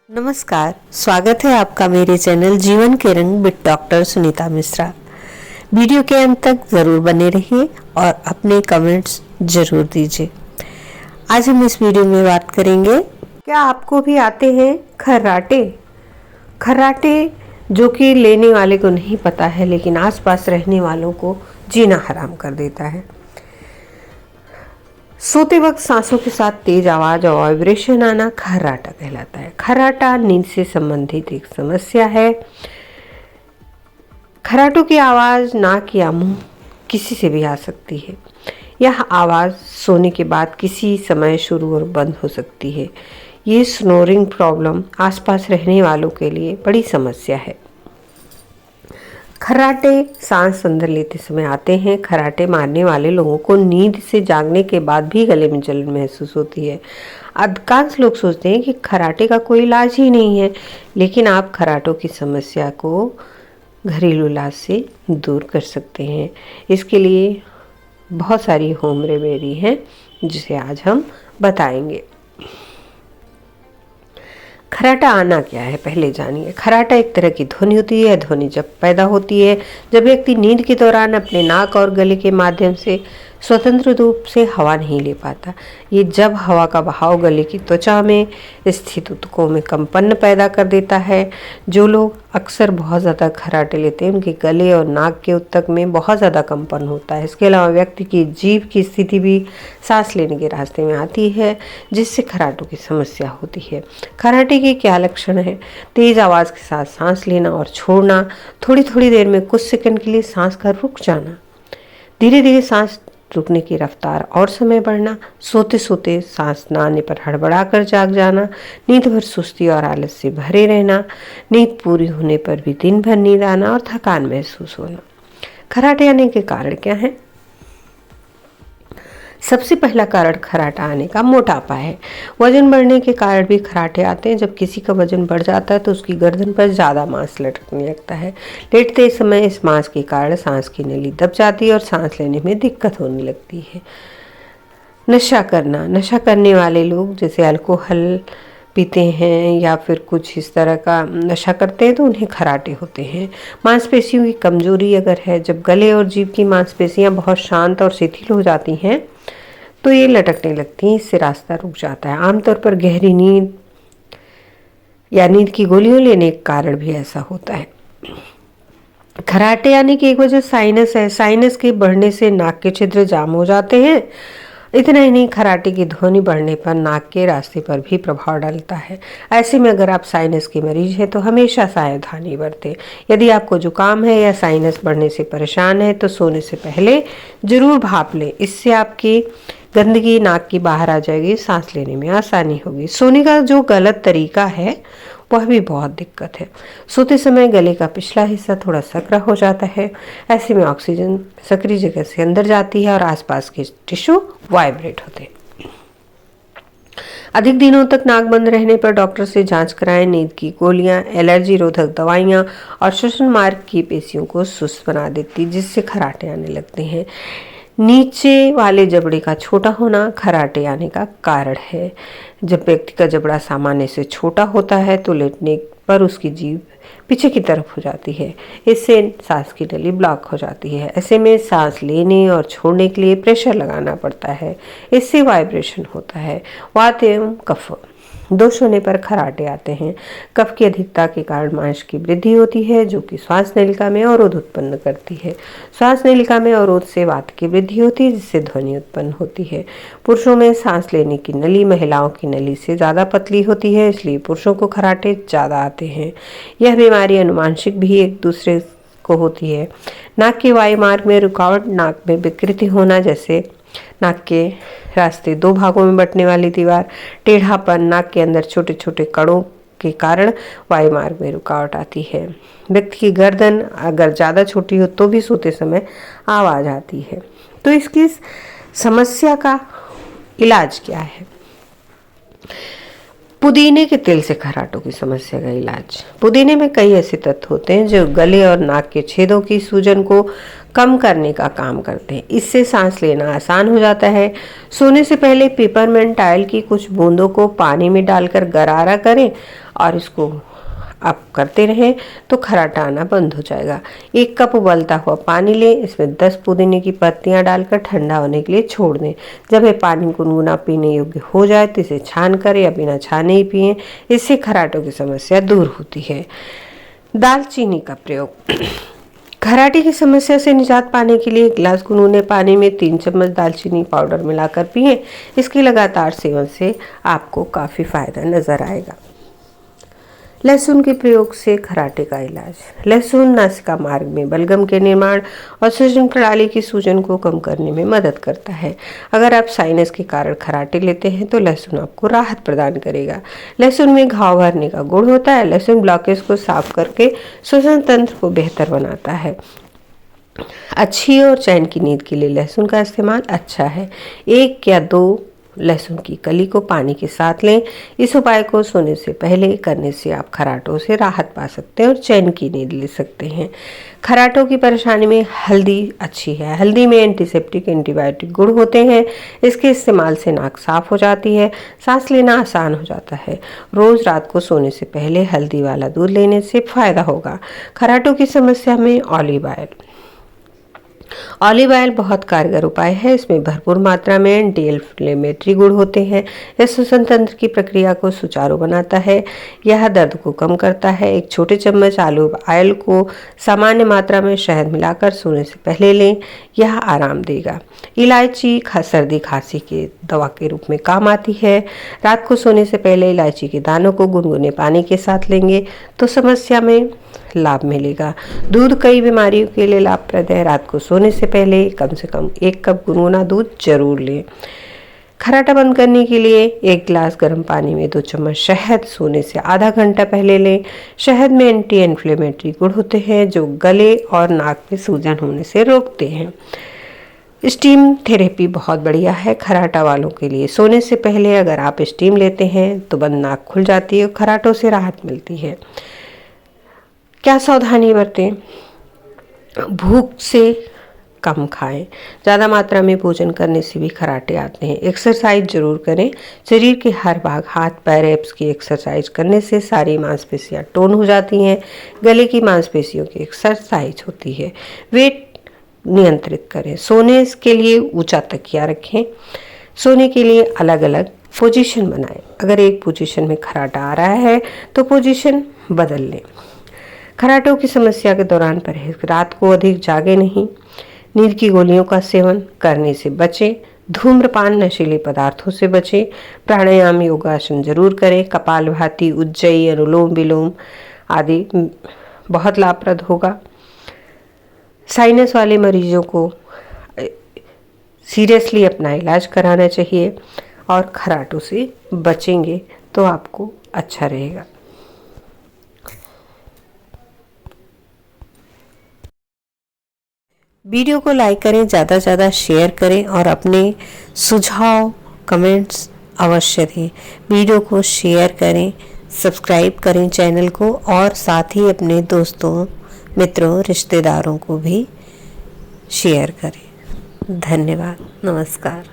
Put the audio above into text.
नमस्कार, स्वागत है आपका मेरे चैनल जीवन के रंग with doctor Sunita Mishra. Video के अंत तक ज़रूर बने रहिए और अपने कमेंट्स ज़रूर दीजिए। आज हम इस वीडियो में बात करेंगे, क्या आपको भी आते हैं खर्राटे। खर्राटे जो कि लेने वाले को नहीं पता है, लेकिन आसपास रहने वालों को जीना हराम कर देता है। सोते वक्त सांसों के साथ तेज आवाज और वाइब्रेशन आना खर्राटा कहलाता है। खर्राटा नींद से संबंधित एक समस्या है। खर्राटों की आवाज नाक या मुंह किसी से भी आ सकती है। यह आवाज सोने के बाद किसी समय शुरू और बंद हो सकती है। ये स्नोरिंग प्रॉब्लम आसपास रहने वालों के लिए बड़ी समस्या है। खर्राटे सांस अंदर लेते समय आते हैं। खर्राटे मारने वाले लोगों को नींद से जागने के बाद भी गले में जलन महसूस होती है। अधिकांश लोग सोचते हैं कि खर्राटे का कोई इलाज ही नहीं है, लेकिन आप खर्राटों की समस्या को घरेलू इलाज से दूर कर सकते हैं। इसके लिए बहुत सारी होम रेमेडी हैं जिसे आज हम बताएंगे। खर्राटा आना क्या है, पहले जानिए। खर्राटा एक तरह की ध्वनि होती है। ध्वनि जब पैदा होती है जब व्यक्ति नींद के दौरान अपने नाक और गले के माध्यम से स्वतंत्र रूप से हवा नहीं ले पाता। ये जब हवा का बहाव गले की त्वचा में स्थित ऊतकों में कंपन पैदा कर देता है। जो लोग अक्सर बहुत ज़्यादा खर्राटे लेते हैं उनके गले और नाक के ऊतक में बहुत ज़्यादा कंपन होता है। इसके अलावा व्यक्ति की जीभ की स्थिति भी सांस लेने के रास्ते में आती है, जिससे खर्राटों की समस्या होती है। खर्राटे के क्या लक्षण हैं? तेज आवाज़ के साथ सांस लेना और छोड़ना, थोड़ी थोड़ी देर में कुछ सेकंड के लिए सांस का रुक जाना, धीरे धीरे सांस रुकने की रफ्तार और समय बढ़ना, सोते सोते सांस न आने पर हड़बड़ा कर जाग जाना, नींद भर सुस्ती और आलस से भरे रहना, नींद पूरी होने पर भी दिन भर नींद आना और थकान महसूस होना। खर्राटे आने के कारण क्या है? सबसे पहला कारण खर्राटा आने का मोटापा है। वजन बढ़ने के कारण भी खर्राटे आते हैं। जब किसी का वजन बढ़ जाता है तो उसकी गर्दन पर ज़्यादा मांस लटकने लगता है। लेटते समय इस मांस के कारण सांस की नली दब जाती है और सांस लेने में दिक्कत होने लगती है। नशा करना, नशा करने वाले लोग जैसे अल्कोहल पीते हैं या फिर कुछ इस तरह का नशा करते हैं तो उन्हें खर्राटे होते हैं। मांसपेशियों की कमजोरी अगर है, जब गले और जीभ की मांसपेशियां बहुत शांत और शिथिल हो जाती हैं तो ये लटकने लगती हैं, इससे रास्ता रुक जाता है। आमतौर पर गहरी नींद या नींद की गोलियां लेने के कारण भी ऐसा होता है। खर्राटे आने की एक वजह साइनस है। साइनस के बढ़ने से नाक के छिद्र जाम हो जाते हैं। इतना ही नहीं, खर्राटे की ध्वनि बढ़ने पर नाक के रास्ते पर भी प्रभाव डालता है। ऐसे में अगर आप साइनस के मरीज हैं तो हमेशा सावधानी बरतें। यदि आपको जुकाम है या साइनस बढ़ने से परेशान है तो सोने से पहले जरूर भाप लें। इससे आपकी गंदगी नाक की बाहर आ जाएगी, सांस लेने में आसानी होगी। सोने का जो गलत तरीका है वह भी बहुत दिक्कत है। सोते समय गले का पिछला हिस्सा थोड़ा सकरा हो जाता है। ऐसे में ऑक्सीजन सक्रिय जगह से अंदर जाती है और आसपास के टिश्यू वाइब्रेट होते हैं। अधिक दिनों तक नाक बंद रहने पर डॉक्टर से जांच कराएं। नींद की गोलियां, एलर्जी रोधक दवाइयां और श्वसन मार्ग की पेशियों को सुस्त बना देती, जिससे खर्राटे आने लगते हैं। नीचे वाले जबड़े का छोटा होना खर्राटे आने का कारण है। जब व्यक्ति का जबड़ा सामान्य से छोटा होता है तो लेटने पर उसकी जीभ पीछे की तरफ हो जाती है। इससे सांस की नली ब्लॉक हो जाती है। ऐसे में सांस लेने और छोड़ने के लिए प्रेशर लगाना पड़ता है। इससे वाइब्रेशन होता है। वात एवं कफ दोष होने पर खर्राटे आते हैं। कफ की अधिकता के कारण मांस की वृद्धि होती है, जो कि श्वास नलिका में अवरोध उत्पन्न करती है। श्वास नलिका में अवरोध से वात की वृद्धि होती है, जिससे ध्वनि उत्पन्न होती है। पुरुषों में सांस लेने की नली महिलाओं की नली से ज़्यादा पतली होती है, इसलिए पुरुषों को खर्राटे ज़्यादा आते हैं। यह बीमारी अनुवांशिक भी एक दूसरे को होती है। नाक के वायु मार्ग में रुकावट, नाक में विकृति होना, जैसे नाक के रास्ते दो भागों में बंटने वाली दीवार, टेढ़ापन, नाक के अंदर छोटे छोटे कणों के कारण वायु मार्ग में रुकावट आती है। व्यक्ति की गर्दन अगर ज़्यादा छोटी हो तो भी सोते समय आवाज़ आती है। तो इसकी समस्या का इलाज क्या है? पुदीने के तेल से खर्राटों की समस्या का इलाज। पुदीने में कई ऐसे तत्व होते हैं जो गले और नाक के छेदों की सूजन को कम करने का काम करते हैं। इससे सांस लेना आसान हो जाता है। सोने से पहले पेपरमेंट ऑयल की कुछ बूंदों को पानी में डालकर गरारा करें और इसको आप करते रहें तो खर्राटा आना बंद हो जाएगा। 1 कप उबलता हुआ पानी लें, इसमें 10 पुदीने की पत्तियां डालकर ठंडा होने के लिए छोड़ दें। जब ये पानी गुनगुना पीने योग्य हो जाए तो इसे छान कर या बिना छाने ही पिएं। इससे खर्राटों की समस्या दूर होती है। दालचीनी का प्रयोग। खर्राटे की समस्या से निजात पाने के लिए 1 गिलास गुनगुने पानी में 3 चम्मच दालचीनी पाउडर मिलाकर पिएं। इसके लगातार सेवन से आपको काफ़ी फायदा नजर आएगा। लहसुन के प्रयोग से खर्राटे का इलाज। लहसुन नासिका मार्ग में बलगम के निर्माण और श्वसन प्रणाली की सूजन को कम करने में मदद करता है। अगर आप साइनस के कारण खर्राटे लेते हैं तो लहसुन आपको राहत प्रदान करेगा। लहसुन में घाव भरने का गुण होता है। लहसुन ब्लॉकेज को साफ करके श्वसन तंत्र को बेहतर बनाता है। अच्छी और चैन की नींद के लिए लहसुन का इस्तेमाल अच्छा है। 1 या 2 लहसुन की कली को पानी के साथ लें। इस उपाय को सोने से पहले करने से आप खर्राटों से राहत पा सकते हैं और चैन की नींद ले सकते हैं। खर्राटों की परेशानी में हल्दी अच्छी है। हल्दी में एंटीसेप्टिक एंटीबायोटिक गुण होते हैं। इसके इस्तेमाल से नाक साफ हो जाती है, सांस लेना आसान हो जाता है। रोज रात को सोने से पहले हल्दी वाला दूध लेने से फायदा होगा। खर्राटों की समस्या में ऑलिव ऑयल। ऑलिव ऑयल बहुत कारगर उपाय है। इसमें भरपूर मात्रा में एंटी इन्फ्लेमेटरी गुण होते हैं। यह श्वसन तंत्र की प्रक्रिया को सुचारू बनाता है। यह दर्द को कम करता है। 1 छोटे चम्मच ऑलिव ऑयल को सामान्य मात्रा में शहद मिलाकर सोने से पहले लें। यह आराम देगा। इलायची सर्दी खांसी की दवा के रूप में काम आती है। रात को सोने से पहले इलायची के दानों को गुनगुने पानी के साथ लेंगे तो समस्या में लाभ मिलेगा। दूध कई बीमारियों के लिए लाभप्रद है। रात को सोने से पहले कम से कम 1 कप गुनगुना दूध जरूर लें। खर्राटा बंद करने के लिए 1 गिलास गर्म पानी में 2 चम्मच शहद सोने से आधा घंटा पहले लें। शहद में एंटी इन्फ्लेमेटरी गुण होते हैं जो गले और नाक में सूजन होने से रोकते हैं। स्टीम थेरेपी बहुत बढ़िया है खर्राटा वालों के लिए। सोने से पहले अगर आप स्टीम लेते हैं तो बंद नाक खुल जाती है और खर्राटों से राहत मिलती है। क्या सावधानी बरतें? भूख से कम खाएं। ज़्यादा मात्रा में भोजन करने से भी खर्राटे आते हैं। एक्सरसाइज जरूर करें। शरीर के हर भाग, हाथ पैर, एब्स की एक्सरसाइज करने से सारी मांसपेशियां टोन हो जाती हैं। गले की मांसपेशियों की एक्सरसाइज होती है। वेट नियंत्रित करें। सोने के लिए ऊंचा तकिया रखें। सोने के लिए अलग अलग पोजीशन बनाएं। अगर एक पोजीशन में खर्राटा आ रहा है तो पोजीशन बदल लें। खर्राटों की समस्या के दौरान परहेज। रात को अधिक जागे नहीं। नींद की गोलियों का सेवन करने से बचें। धूम्रपान, नशीले पदार्थों से बचें। प्राणायाम, योगासन जरूर करें। कपालभाति, उज्जयी, अनुलोम विलोम आदि बहुत लाभप्रद होगा। साइनस वाले मरीजों को सीरियसली अपना इलाज कराना चाहिए और खर्राटों से बचेंगे तो आपको अच्छा रहेगा। वीडियो को लाइक करें, ज़्यादा से ज़्यादा शेयर करें और अपने सुझाव कमेंट्स अवश्य दें। वीडियो को शेयर करें, सब्सक्राइब करें चैनल को और साथ ही अपने दोस्तों, मित्रों, रिश्तेदारों को भी शेयर करें। धन्यवाद। नमस्कार।